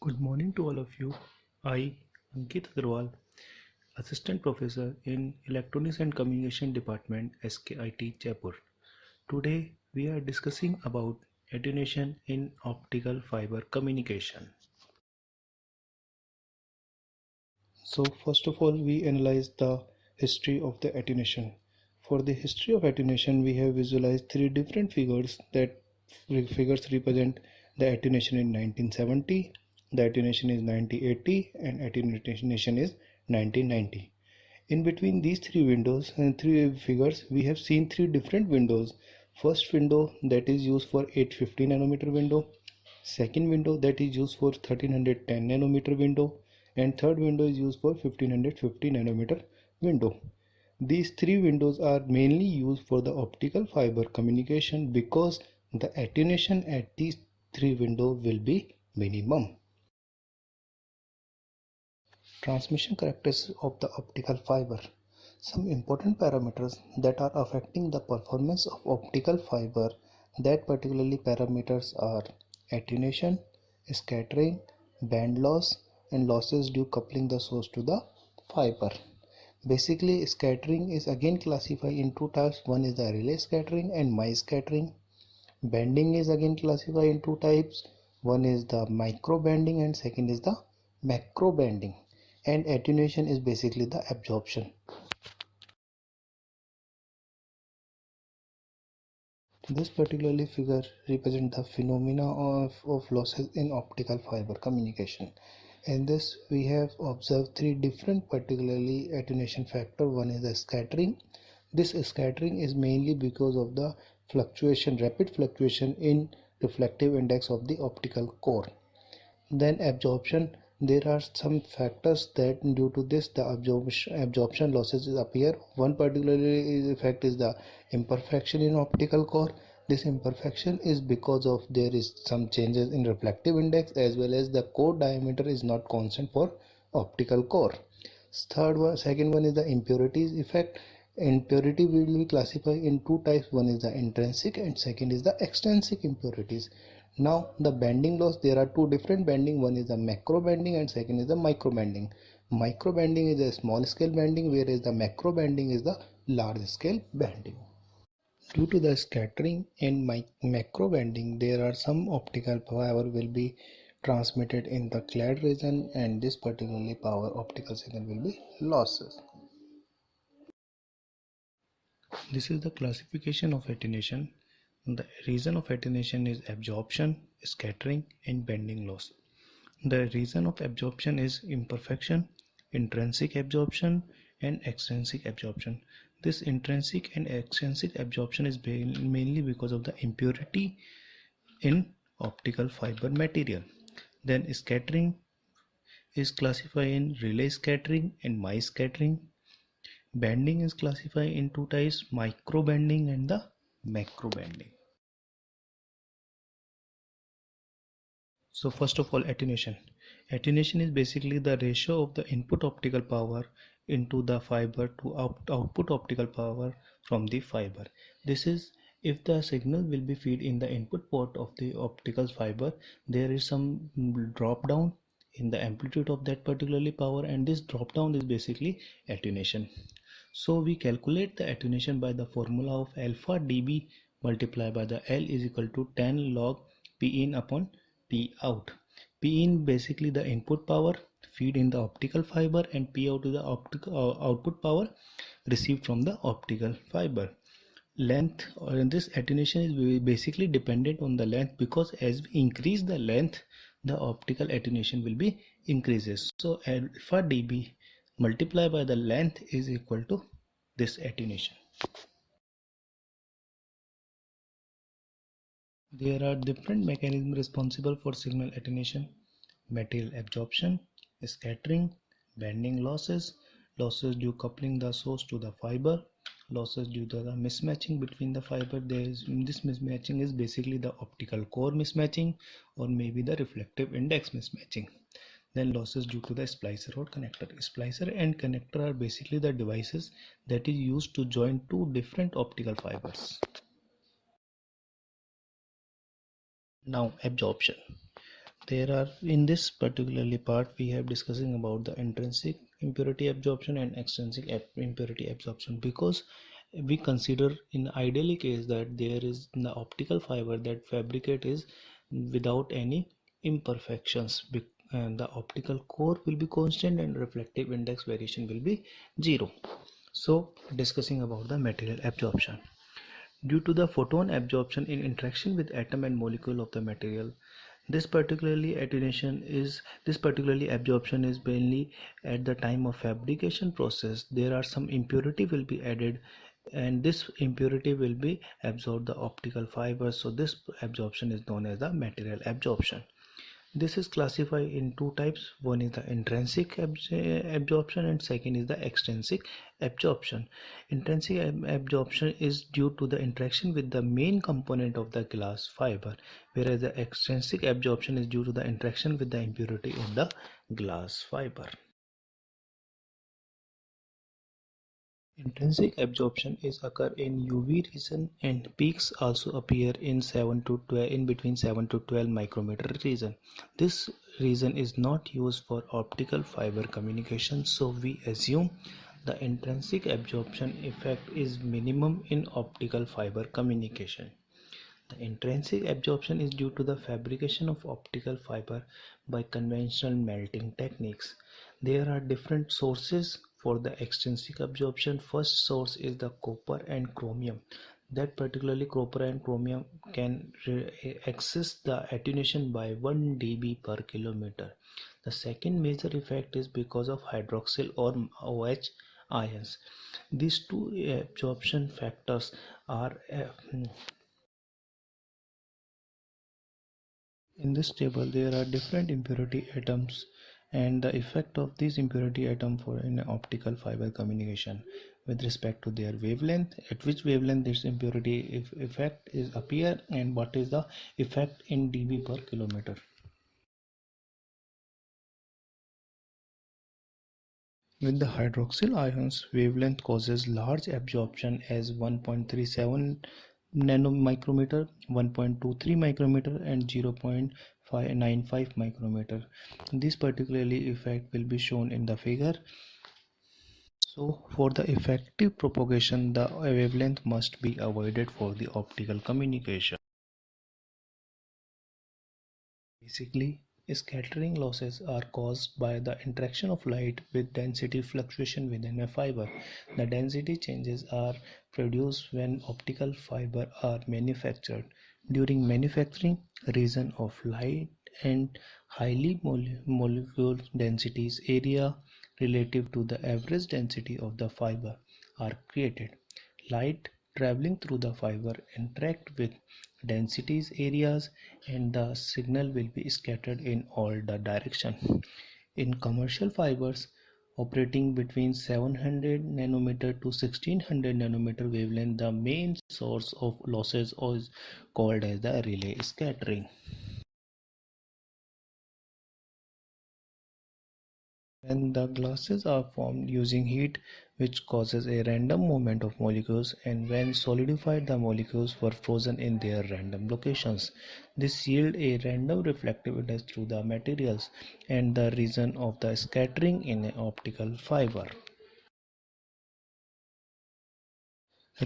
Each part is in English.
Good morning to all of you. I, Ankit Agarwal, Assistant Professor in Electronics and Communication Department, SKIT, Jaipur. Today we are discussing about attenuation in optical fiber communication. So first of all, we analyze the history of the attenuation. For the history of attenuation, we have visualized three different figures that figures represent the attenuation in 1970, the attenuation is 1980, and attenuation is 1990. In between these three windows and three figures, we have seen three different windows. First window that is used for 850 nanometer window, second window that is used for 1310 nanometer window, and third window is used for 1550 nanometer window. These three windows are mainly used for the optical fiber communication because the attenuation at these three windows will be minimum. Transmission characteristics of the optical fiber. Some important parameters that are affecting the performance of optical fiber, that particularly parameters are attenuation, scattering, band loss, and losses due coupling the source to the fiber. Basically, scattering is again classified in two types. One is the Rayleigh scattering and Mie scattering. Bending is again classified in two types. One is the micro bending and second is the macro bending. And attenuation is basically the absorption. This particularly figure represents the phenomena of losses in optical fiber communication. In this we have observed three different particularly attenuation factor. One is the scattering. This scattering is mainly because of the rapid fluctuation in reflective index of the optical core. Then absorption, there are some factors that due to this the absorption losses appear. One particular effect is the imperfection in optical core. This imperfection is because of there is some changes in reflective index as well as the core diameter is not constant for optical core. Second one is the impurities effect. Impurity will be classified in two types. One is the intrinsic and second is the extrinsic impurities. Now the bending loss, there are two different bending. One is the macro bending and second is the micro bending. Micro bending is a small scale bending, whereas the macro bending is the large scale bending. Due to the scattering and macro bending, there are some optical power will be transmitted in the clad region, and this particularly power optical signal will be losses. This is the classification of attenuation. The reason of attenuation is absorption, scattering, and bending loss. The reason of absorption is imperfection, intrinsic absorption, and extrinsic absorption. This intrinsic and extrinsic absorption is mainly because of the impurity in optical fiber material. Then scattering is classified in Rayleigh scattering and Mie scattering. Bending is classified in two types, micro bending and the macro bending. So first of all, attenuation. Attenuation is basically the ratio of the input optical power into the fiber to output optical power from the fiber. This is if the signal will be fed in the input port of the optical fiber, there is some drop down in the amplitude of that particularly power, and this drop down is basically attenuation. So we calculate the attenuation by the formula of alpha dB multiplied by the L is equal to 10 log P in upon P out. P in basically the input power feed in the optical fiber, and P out is the output power received from the optical fiber. Length, or this attenuation is basically dependent on the length, because as we increase the length, the optical attenuation will be increases. So alpha dB multiplied by the length is equal to this attenuation. There are different mechanisms responsible for signal attenuation: material absorption, scattering, bending losses, losses due coupling the source to the fiber, losses due to the mismatching between the fiber. This mismatching is basically the optical core mismatching or maybe the reflective index mismatching. Then losses due to the splicer or connector. Splicer and connector are basically the devices that is used to join two different optical fibers. Now absorption. There are, in this particularly part, we have discussing about the intrinsic impurity absorption and extrinsic impurity absorption, because we consider in ideally case that there is the optical fiber that fabricate is without any imperfections, and the optical core will be constant and reflective index variation will be 0. So discussing about the material absorption. Due to the photon absorption in interaction with atom and molecule of the material, this particularly absorption is mainly at the time of fabrication process. There are some impurity will be added, and this impurity will be absorbed the optical fibers. So this absorption is known as the material absorption. This is classified in two types. One is the intrinsic absorption and second is the extrinsic absorption. Intrinsic absorption is due to the interaction with the main component of the glass fiber, whereas the extrinsic absorption is due to the interaction with the impurity in the glass fiber. Intrinsic absorption is occur in UV region, and peaks also appear in 7 to 12 in between 7 to 12 micrometer region. This region is not used for optical fiber communication, so we assume the intrinsic absorption effect is minimum in optical fiber communication. The intrinsic absorption is due to the fabrication of optical fiber by conventional melting techniques. There are different sources for the extrinsic absorption. First source is the copper and chromium. That particularly copper and chromium can access the attenuation by 1 dB per kilometer. The second major effect is because of hydroxyl or OH ions. These two absorption factors are in this table. There are different impurity atoms and the effect of these impurity atom for an optical fiber communication with respect to their wavelength, at which wavelength this impurity effect is appear, and what is the effect in dB per kilometer. With the hydroxyl ions, wavelength causes large absorption as 1.37 nanomicrometer, 1.23 micrometer and 0.595 micrometer. This particularly effect will be shown in the figure. So for the effective propagation, the wavelength must be avoided for the optical communication. Basically, scattering losses are caused by the interaction of light with density fluctuation within a fiber. The density changes are produced when optical fiber are manufactured. During manufacturing, region of light and highly molecule densities area relative to the average density of the fiber are created. Light traveling through the fiber interact with densities areas, and the signal will be scattered in all the direction. In commercial fibers operating between 700 nanometer to 1600 nanometer wavelength, the main source of losses is called as the Rayleigh scattering. When the glasses are formed using heat, which causes a random movement of molecules, and when solidified the molecules were frozen in their random locations, this yield a random reflective index through the materials and the region of the scattering in an optical fiber.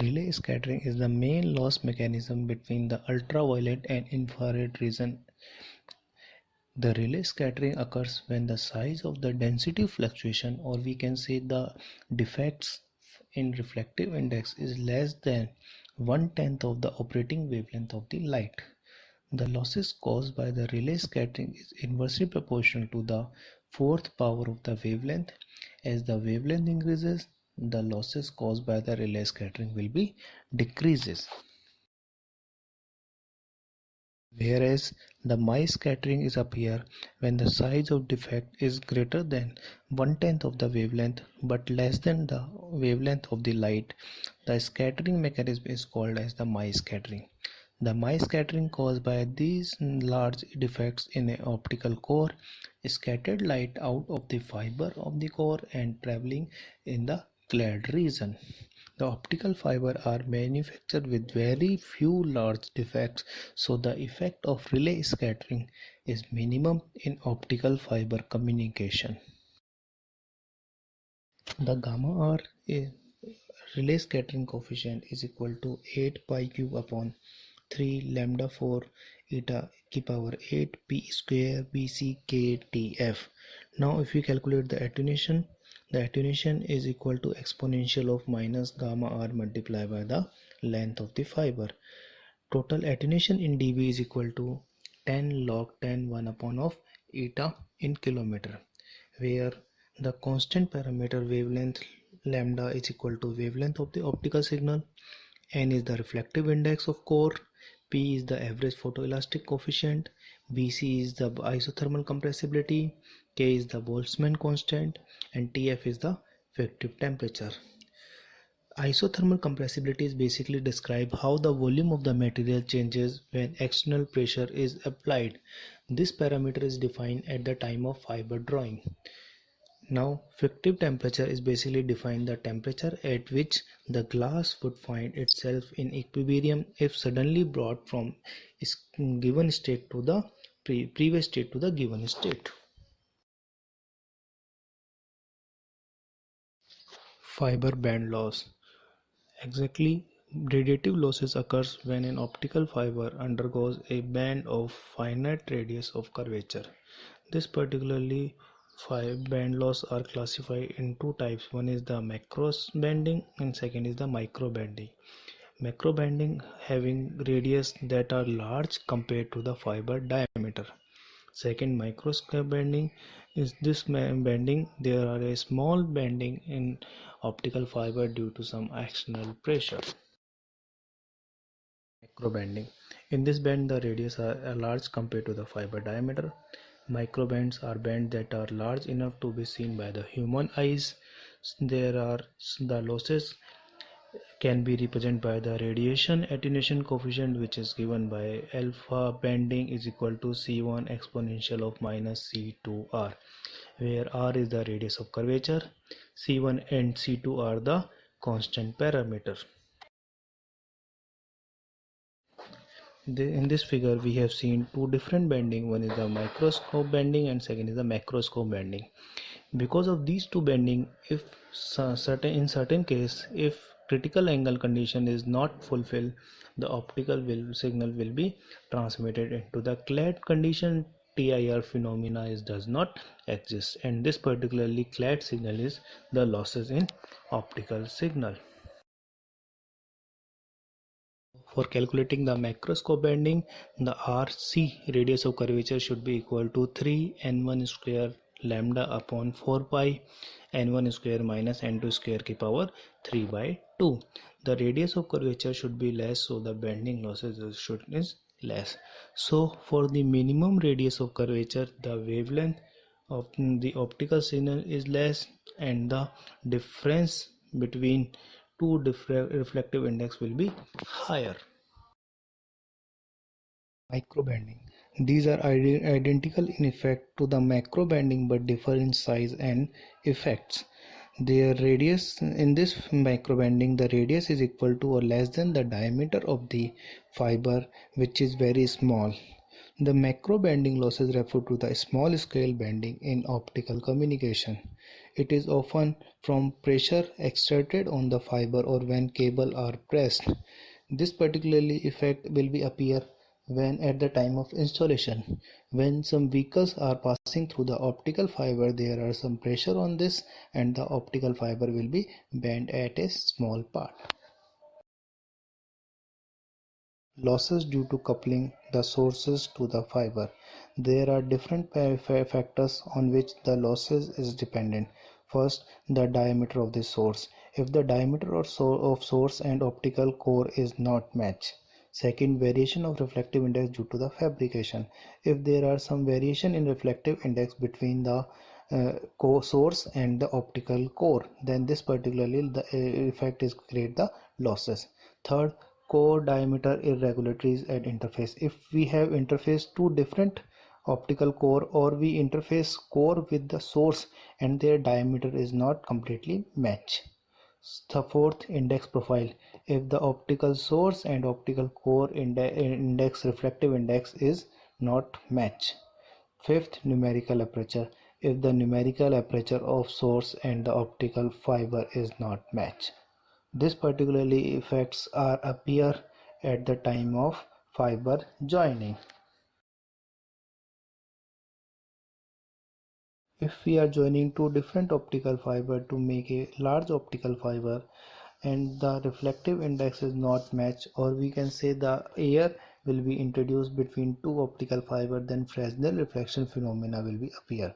Relay scattering is the main loss mechanism between the ultraviolet and infrared region. The Rayleigh scattering occurs when the size of the density fluctuation, or we can say the defects in reflective index, is less than 1/10 of the operating wavelength of the light. The losses caused by the Rayleigh scattering is inversely proportional to the fourth power of the wavelength. As the wavelength increases, the losses caused by the Rayleigh scattering will be decreases. Whereas the mice scattering is appear when the size of defect is greater than 1/10 of the wavelength but less than the wavelength of the light. The scattering mechanism is called as the mice scattering. The mice scattering caused by these large defects in an optical core scattered light out of the fiber of the core and traveling in the clad region. The optical fiber are manufactured with very few large defects, so the effect of Rayleigh scattering is minimum in optical fiber communication. The gamma R Rayleigh scattering coefficient is equal to 8 pi cube upon 3 lambda 4 eta ki power 8 p square bckTF. Now if we calculate the attenuation is equal to exponential of minus gamma R multiplied by the length of the fiber. Total attenuation in dB is equal to 10 log 10 1 upon of eta in kilometer, where the constant parameter wavelength lambda is equal to wavelength of the optical signal, n is the reflective index of core, p is the average photoelastic coefficient, bc is the isothermal compressibility, k is the Boltzmann constant, and tf is the effective temperature. Isothermal compressibility is basically describe how the volume of the material changes when external pressure is applied. This parameter is defined at the time of fiber drawing. Now, effective temperature is basically defined the temperature at which the glass would find itself in equilibrium if suddenly brought from its given state to the previous state to the given state. Fiber band loss. Exactly, radiative losses occurs when an optical fiber undergoes a band of finite radius of curvature. This particularly band loss are classified in two types. One is the macro banding and second is the micro banding. Macro banding having radius that are large compared to the fiber diameter. Second, microscope banding is this banding there are a small bending in optical fiber due to some external pressure. Macro banding. In this band the radius are large compared to the fiber diameter. Micro bands are bands that are large enough to be seen by the human eyes. There are the losses can be represented by the radiation attenuation coefficient, which is given by alpha banding is equal to C1 exponential of minus C2R, where R is the radius of curvature, C1 and C2 are the constant parameter. In this figure we have seen two different bending. One is the microscope bending and second is the macroscope bending. Because of these two bending, if in certain case if critical angle condition is not fulfilled, the optical signal will be transmitted into the clad condition. TIR phenomena does not exist, and this particularly clad signal is the losses in optical signal. For calculating the macroscope bending, the RC radius of curvature should be equal to 3 n1 square lambda upon 4 pi n1 square minus n2 square ki power 3 by 2. The radius of curvature should be less, so the bending losses is less. So for the minimum radius of curvature, the wavelength of the optical signal is less and the difference between two reflective index will be higher. Micro banding. These are identical in effect to the macro banding but differ in size and effects. Their radius in this micro banding, the radius is equal to or less than the diameter of the fiber, which is very small. The macro banding losses refer to the small scale banding in optical communication. It is often from pressure exerted on the fiber or when cable are pressed. This particularly effect will be appear when at the time of installation. When some vehicles are passing through the optical fiber, there are some pressure on this and the optical fiber will be bent at a small part. Losses due to coupling the sources to the fiber. There are different factors on which the losses is dependent. First, the diameter of the source. If the diameter of source and optical core is not matched. Second, variation of reflective index due to the fabrication. If there are some variation in reflective index between the source and the optical core, then this particularly the effect is create the losses. Third, core diameter irregularities at interface. If we have interface two different optical core or we interface core with the source and their diameter is not completely matched. The fourth, index profile. If the optical source and optical core index refractive index is not match. Fifth, numerical aperture. If the numerical aperture of source and the optical fiber is not match. This particularly effects are appear at the time of fiber joining. If we are joining two different optical fiber to make a large optical fiber and the reflective index is not matched, or we can say the air will be introduced between two optical fiber, then Fresnel reflection phenomena will be appear.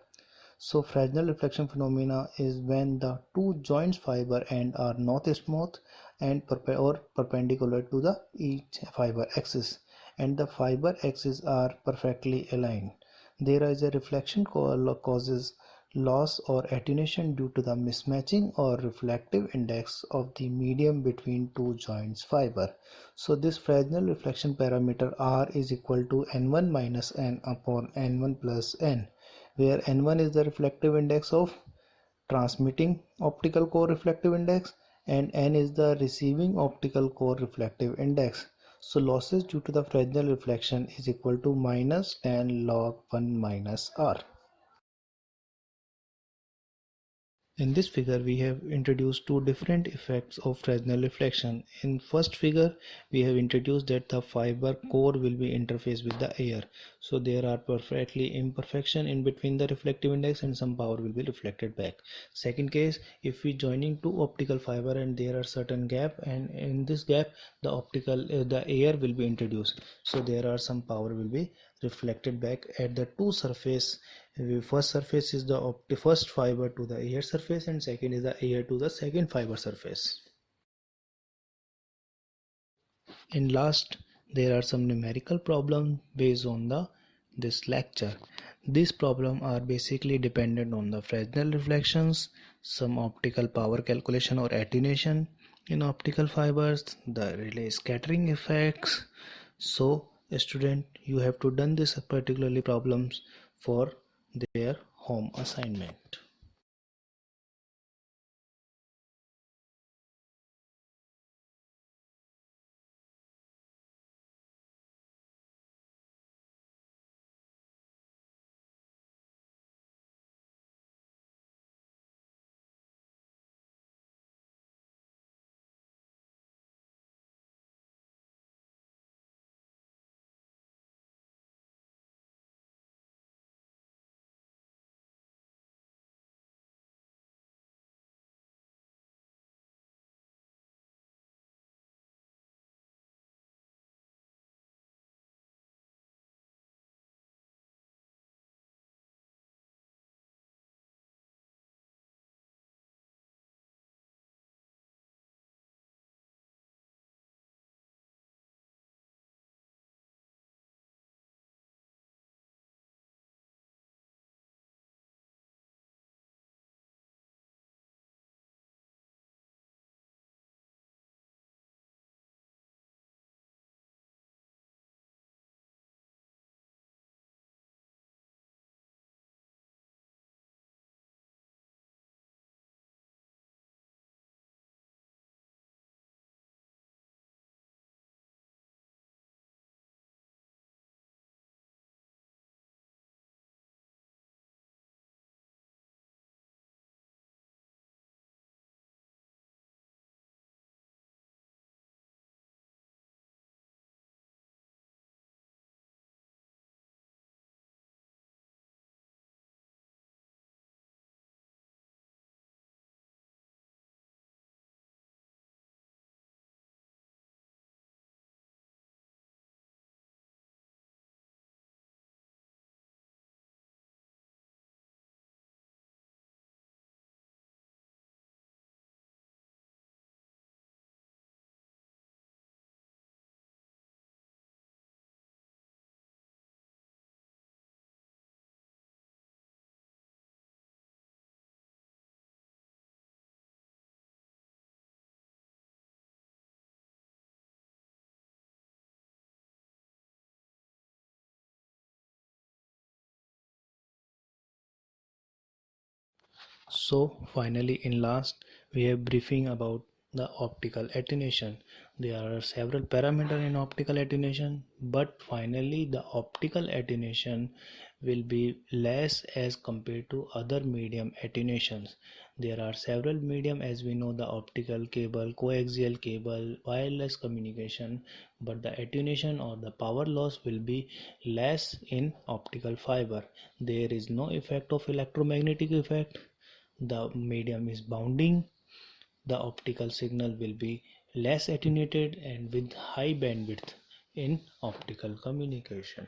So Fresnel reflection phenomena is when the two joints fiber end are not smooth and perpendicular to the each fiber axis, and the fiber axes are perfectly aligned. There is a reflection causes loss or attenuation due to the mismatching or reflective index of the medium between two joints fiber. So this Fresnel reflection parameter R is equal to n1 minus n upon n1 plus n, where n1 is the reflective index of transmitting optical core reflective index and n is the receiving optical core reflective index. So losses due to the Fresnel reflection is equal to minus tan log 1 minus r. In this figure, we have introduced two different effects of Fresnel reflection. In first figure, we have introduced that the fiber core will be interfaced with the air. So there are perfectly imperfection in between the reflective index and some power will be reflected back. Second case, if we joining two optical fiber and there are certain gap, and in this gap the air will be introduced. So there are some power will be reflected back at the two surface. First surface is the first fiber to the air surface and second is the air to the second fiber surface. In last, there are some numerical problems based on this lecture. These problems are basically dependent on the Fresnel reflections, some optical power calculation or attenuation in optical fibers, the Rayleigh scattering effects. So student, you have to done this particularly problems for their home assignment. So finally in last, we have briefing about the optical attenuation. There are several parameters in optical attenuation, but finally the optical attenuation will be less as compared to other medium attenuations. There are several medium, as we know, the optical cable, coaxial cable, wireless communication, but the attenuation or the power loss will be less in optical fiber. There is no effect of electromagnetic effect. The medium is bounding. The optical signal will be less attenuated and with high bandwidth in optical communication.